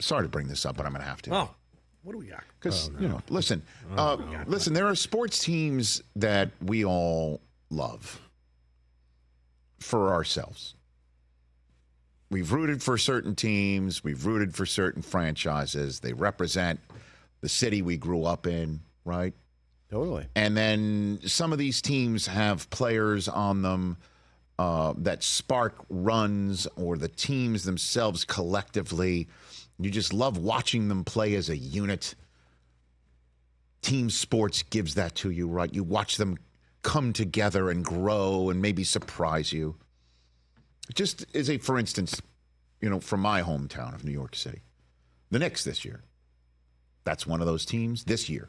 sorry to bring this up, but I'm going to have to. Oh, what do we got? Because, listen, there are sports teams that we all love for ourselves. We've rooted for certain teams. We've rooted for certain franchises. They represent the city we grew up in, right? Totally. And then some of these teams have players on them that spark runs, or the teams themselves collectively. You just love watching them play as a unit. Team sports gives that to you, right? You watch them come together and grow and maybe surprise you. Just as a, for instance, from my hometown of New York City, the Knicks this year. That's one of those teams this year.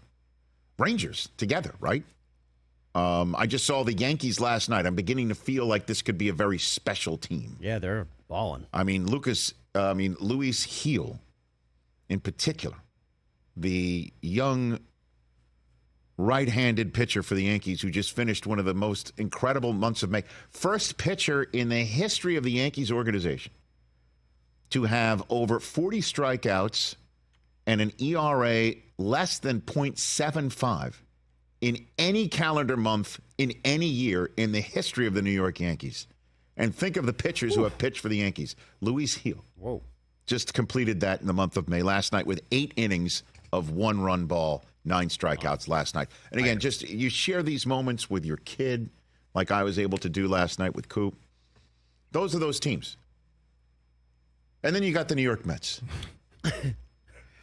Rangers together, right? I just saw the Yankees last night. I'm beginning to feel like this could be a very special team. Yeah, they're balling. I mean, Luis Gil, in particular, the young right-handed pitcher for the Yankees who just finished one of the most incredible months of May. First pitcher in the history of the Yankees organization to have over 40 strikeouts and an ERA less than .75 in any calendar month in any year in the history of the New York Yankees. And think of the pitchers who have pitched for the Yankees. Luis Gil just completed that in the month of May last night with 8 innings of 1-run ball, 9 strikeouts last night. And again, just you share these moments with your kid like I was able to do last night with Coop. Those are those teams. And then you got the New York Mets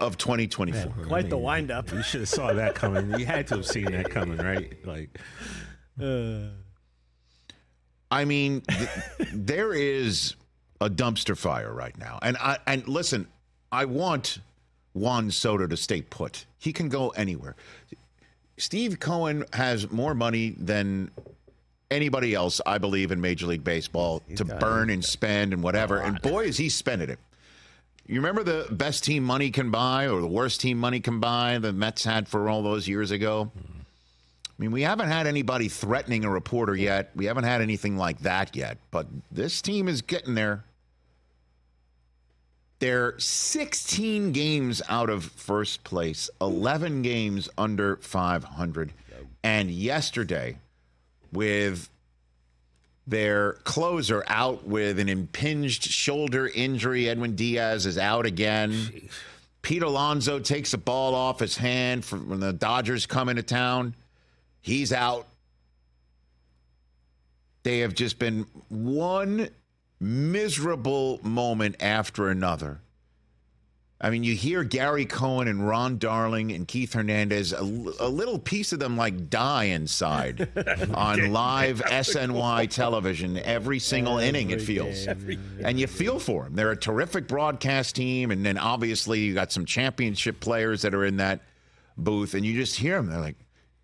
of 2024. Man, quite the wind-up. You should have saw that coming. You had to have seen that coming, right? I mean, there is a dumpster fire right now. And listen, I want Juan Soto to stay put. He can go anywhere. Steve Cohen has more money than anybody else, I believe, in Major League Baseball to burn and spend and whatever. And boy, is he spending it. You remember the best team money can buy or the worst team money can buy the Mets had for all those years ago? I mean, we haven't had anybody threatening a reporter yet. We haven't had anything like that yet. But this team is getting there. They're 16 games out of first place, 11 games under 500. And yesterday, with their closer out with an impinged shoulder injury, Edwin Diaz is out again. Jeez. Pete Alonso takes the ball off his hand when the Dodgers come into town. He's out. They have just been one miserable moment after another. I mean, you hear Gary Cohen and Ron Darling and Keith Hernandez, a little piece of them like die inside on live SNY television every single inning, it feels. And you feel for them. They're a terrific broadcast team, and then obviously you got some championship players that are in that booth, and you just hear them. They're like,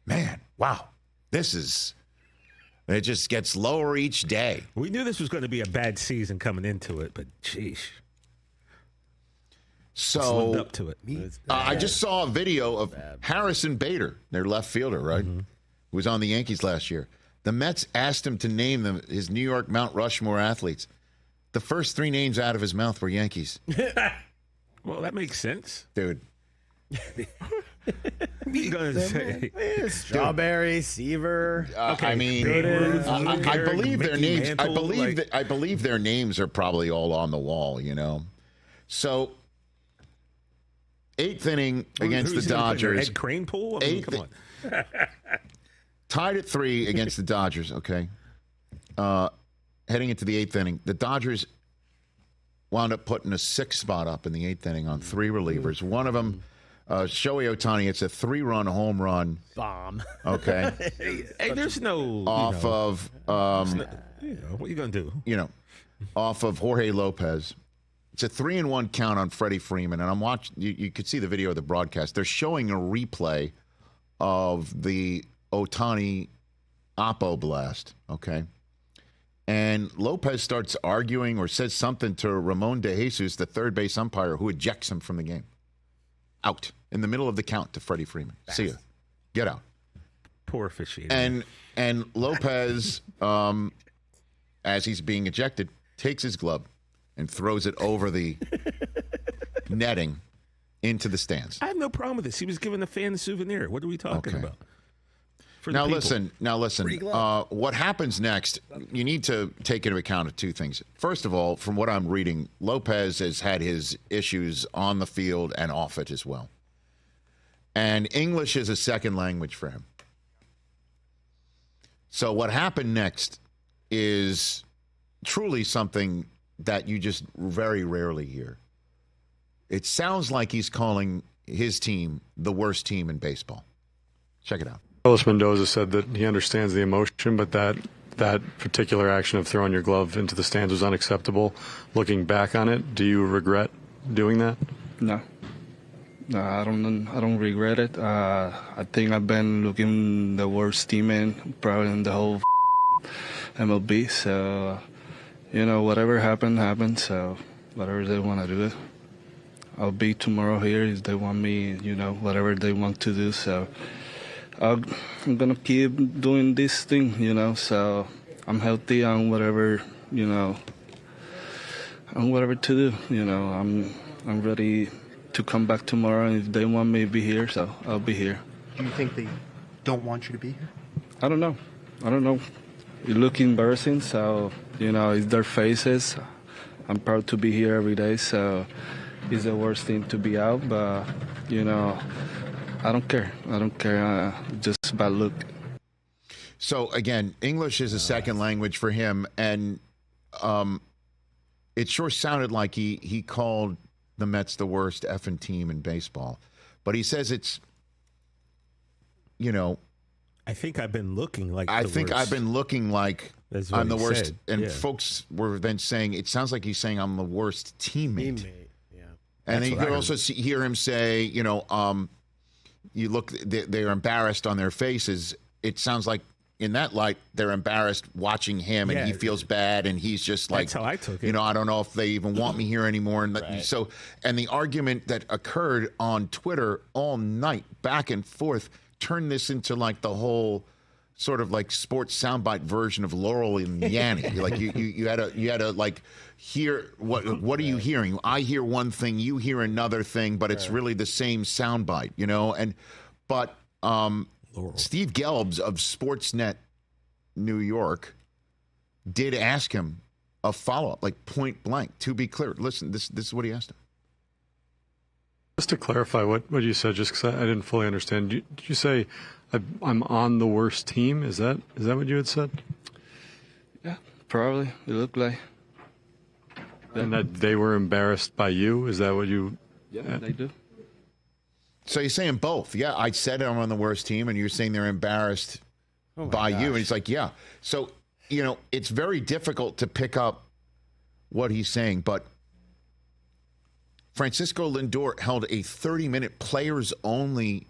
man, wow, it just gets lower each day. We knew this was going to be a bad season coming into it, but sheesh. So lived up to it. I just saw a video of Harrison Bader, their left fielder, right? Who was on the Yankees last year. The Mets asked him to name them his New York Mount Rushmore athletes. The first 3 names out of his mouth were Yankees. Well, that makes sense. Dude. What are you going to say? Strawberry, Seaver. I mean, I believe their names. Mantle, I believe their names are probably all on the wall. So 8th inning against the Dodgers. Ed Kranepool? I mean, come on. Tied at 3 against the Dodgers. Okay. Heading into the 8th inning, the Dodgers wound up putting a 6th spot up in the 8th inning on 3 relievers. One of them. Shohei Ohtani, it's a 3-run home run. Bomb. Okay. Hey, there's no... Off of... what are you going to do? Off of Jorge Lopez. It's a 3-1 count on Freddie Freeman. And I'm watching... You could see the video of the broadcast. They're showing a replay of the Ohtani Oppo blast. Okay. And Lopez starts arguing or says something to Ramon De Jesus, the third base umpire, who ejects him from the game. Out in the middle of the count to Freddie Freeman. See ya. Get out. Poor officiating. And Lopez, as he's being ejected, takes his glove and throws it over the netting into the stands. I have no problem with this. He was giving the fan the souvenir. What are we talking about? For the Now people. listen. What happens next, you need to take into account two things. First of all, from what I'm reading, Lopez has had his issues on the field and off it as well. And English is a second language for him. So what happened next is truly something that you just very rarely hear. It sounds like he's calling his team the worst team in baseball. Check it out. Carlos Mendoza said that he understands the emotion, but that particular action of throwing your glove into the stands was unacceptable. Looking back on it, do you regret doing that? No, I don't regret it. I think I've been looking the worst team in probably in the whole MLB. So, whatever happened. So, whatever they want to do it, I'll be tomorrow here if they want me. Whatever they want to do. So. I'm gonna keep doing this thing, so I'm healthy and whatever, and whatever to do, I'm ready to come back tomorrow, and if they want me to be here, so I'll be here. Do you think they don't want you to be here? I don't know. It look embarrassing, so, it's their faces. I'm proud to be here every day, so it's the worst thing to be out, but, I don't care. Just bad luck. So, again, English is a second language for him, and it sure sounded like he called the Mets the worst effing team in baseball. But he says it's, I think I've been looking like I've been looking like That's what I'm the he worst. said. And Yeah. folks were then saying, it sounds like he's saying I'm the worst teammate. Yeah. And then you what I could heard. also hear him say, you look, they're embarrassed on their faces. It sounds like in that light, they're embarrassed watching him, and Yeah. he feels bad, and he's just like, That's how I took it. I don't know if they even want me here anymore. And Right. so, and the argument that occurred on Twitter all night, back and forth, turned this into like the whole sort of like sports soundbite version of Laurel and Yanny. Like you had to like hear what are you hearing? I hear one thing, you hear another thing, but it's really the same soundbite, but Steve Gelbs of Sportsnet New York did ask him a follow-up, like point blank, to be clear. Listen, this is what he asked him. Just to clarify what you said, just because I didn't fully understand. Did you say I'm on the worst team? Is that what you had said? Yeah, probably. It looked like. And that they were embarrassed by you? Is that what you? Yeah, they do. So you're saying both. Yeah, I said I'm on the worst team, and you're saying they're embarrassed by you. And he's like, yeah. So, it's very difficult to pick up what he's saying. But Francisco Lindor held a 30-minute players-only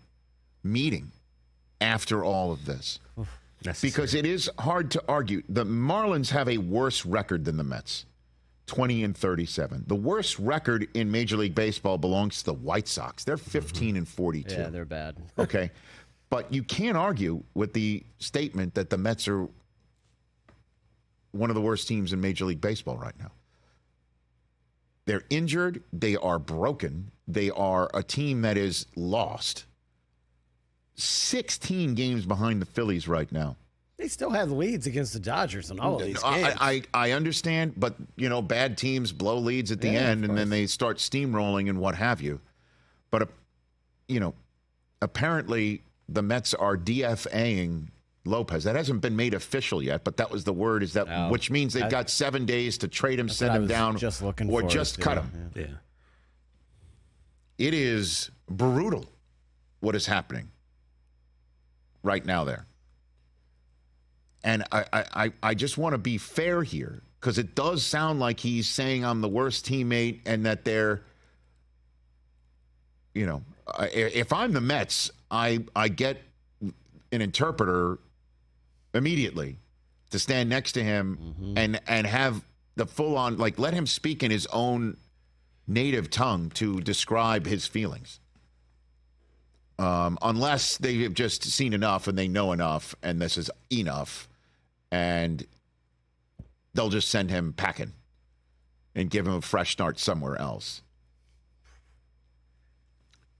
meeting after all of this. Because it is hard to argue. The Marlins have a worse record than the Mets. 20-37. The worst record in Major League Baseball belongs to the White Sox. They're 15-42. Yeah, they're bad. Okay. But you can't argue with the statement that the Mets are one of the worst teams in Major League Baseball right now. They're injured. They are broken. They are a team that is lost. 16 games behind the Phillies right now. They still had leads against the Dodgers in all of these games. I understand, but, bad teams blow leads at the end, and then they start steamrolling and what have you. But, apparently the Mets are DFAing Lopez. That hasn't been made official yet, but that was the word, which means they've got 7 days to trade him, send him down, or just cut him. Yeah. It is brutal what is happening right now there. And I just want to be fair here, because it does sound like he's saying I'm the worst teammate, and that they're, if I'm the Mets, I get an interpreter immediately to stand next to him and have the full on, like, let him speak in his own native tongue to describe his feelings. Unless they've just seen enough and they know enough, and this is enough, and they'll just send him packing and give him a fresh start somewhere else.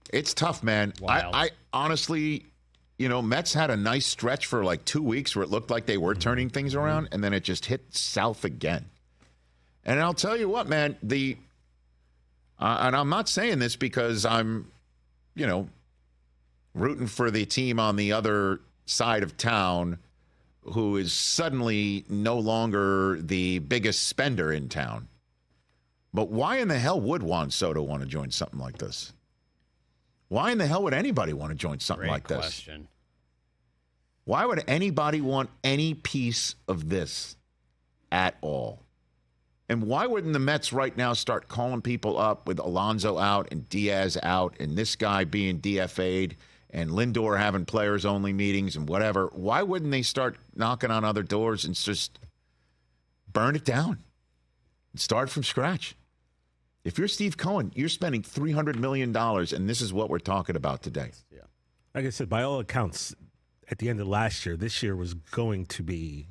It's tough, man. Wild. I honestly, Mets had a nice stretch for like 2 weeks where it looked like they were turning things around, and then it just hit south again. And I'll tell you what, man, and I'm not saying this because I'm, rooting for the team on the other side of town who is suddenly no longer the biggest spender in town. But why in the hell would Juan Soto want to join something like this? Why in the hell would anybody want to join something like this? Question. Why would anybody want any piece of this at all? And why wouldn't the Mets right now start calling people up with Alonso out and Diaz out and this guy being DFA'd and Lindor having players-only meetings and whatever? Why wouldn't they start knocking on other doors and just burn it down and start from scratch? If you're Steve Cohen, you're spending $300 million, and this is what we're talking about today. Yeah. Like I said, by all accounts, at the end of last year, this year was going to be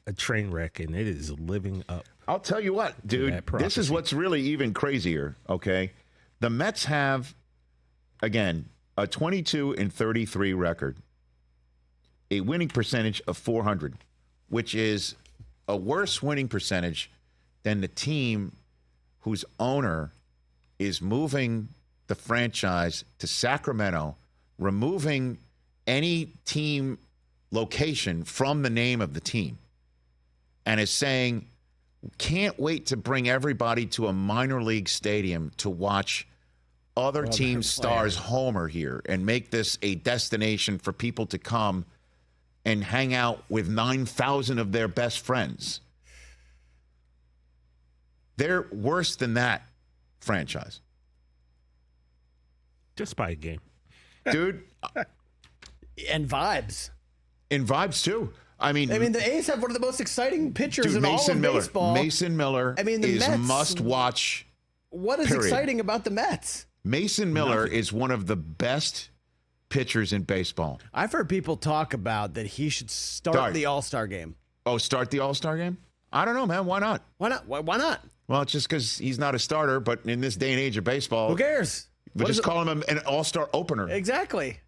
a train wreck, and it is living up. I'll tell you what, dude, this is what's really even crazier, okay? The Mets have, again, a 22-33 record, a winning percentage of .400, which is a worse winning percentage than the team whose owner is moving the franchise to Sacramento, removing any team location from the name of the team, and is saying, can't wait to bring everybody to a minor league stadium to watch other team stars homer here and make this a destination for people to come and hang out with 9,000 of their best friends. They're worse than that franchise. Just by a game. Dude. And vibes. In vibes, too. I mean, the A's have one of the most exciting pitchers in all of Miller. baseball. Mason Miller the is Mets, must-watch. What is exciting about the Mets? Mason Miller is one of the best pitchers in baseball. I've heard people talk about that he should start the All-Star game. Oh, start the All-Star game? I don't know, man. Why not? Why not? Why not? Well, it's just because he's not a starter, but in this day and age of baseball, Who cares? We just call him an all-star opener. Exactly.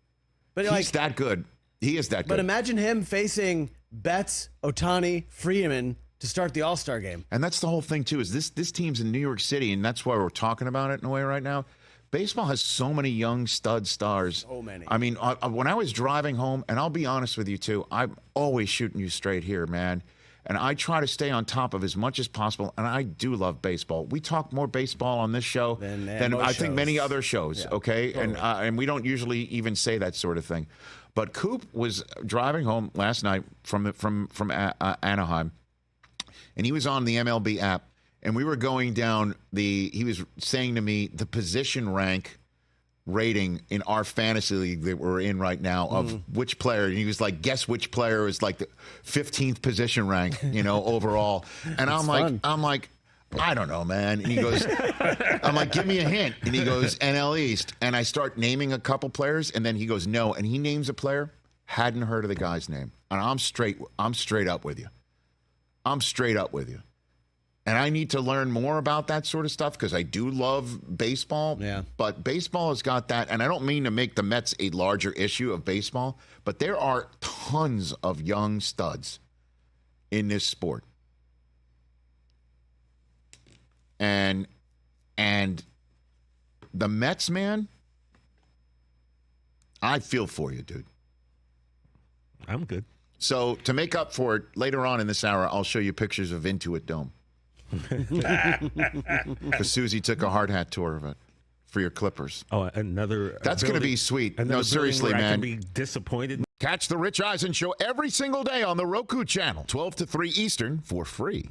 But he's that good. He is that good. But imagine him facing Betts, Ohtani, Freeman to start the All-Star game. And that's the whole thing, too, is this team's in New York City, and that's why we're talking about it in a way right now. Baseball has so many young stud stars. So many. I mean, when I was driving home, and I'll be honest with you, too, I'm always shooting you straight here, man. And I try to stay on top of as much as possible, and I do love baseball. We talk more baseball on this show than I think many other shows, okay? Totally. And we don't usually even say that sort of thing. But Coop was driving home last night from Anaheim, and he was on the MLB app, and we were going down he was saying to me the position rank rating in our fantasy league that we're in right now of which player. And he was like, guess which player is like the 15th position rank, overall. And I'm like, I don't know, man. And he goes, I'm like, give me a hint. And he goes, NL East. And I start naming a couple players, and then he goes, no. And he names a player, hadn't heard of the guy's name. And I'm straight up with you. I'm straight up with you. And I need to learn more about that sort of stuff because I do love baseball. Yeah. But baseball has got that. And I don't mean to make the Mets a larger issue of baseball, but there are tons of young studs in this sport. And the Mets, man, I feel for you, dude. I'm good. So to make up for it, later on in this hour, I'll show you pictures of Intuit Dome. Because Susie took a hard hat tour of it for your Clippers. Oh, another. That's going to be sweet. No, seriously, man. I can be disappointed. Catch the Rich Eisen Show every single day on the Roku channel, 12 to 3 Eastern, for free.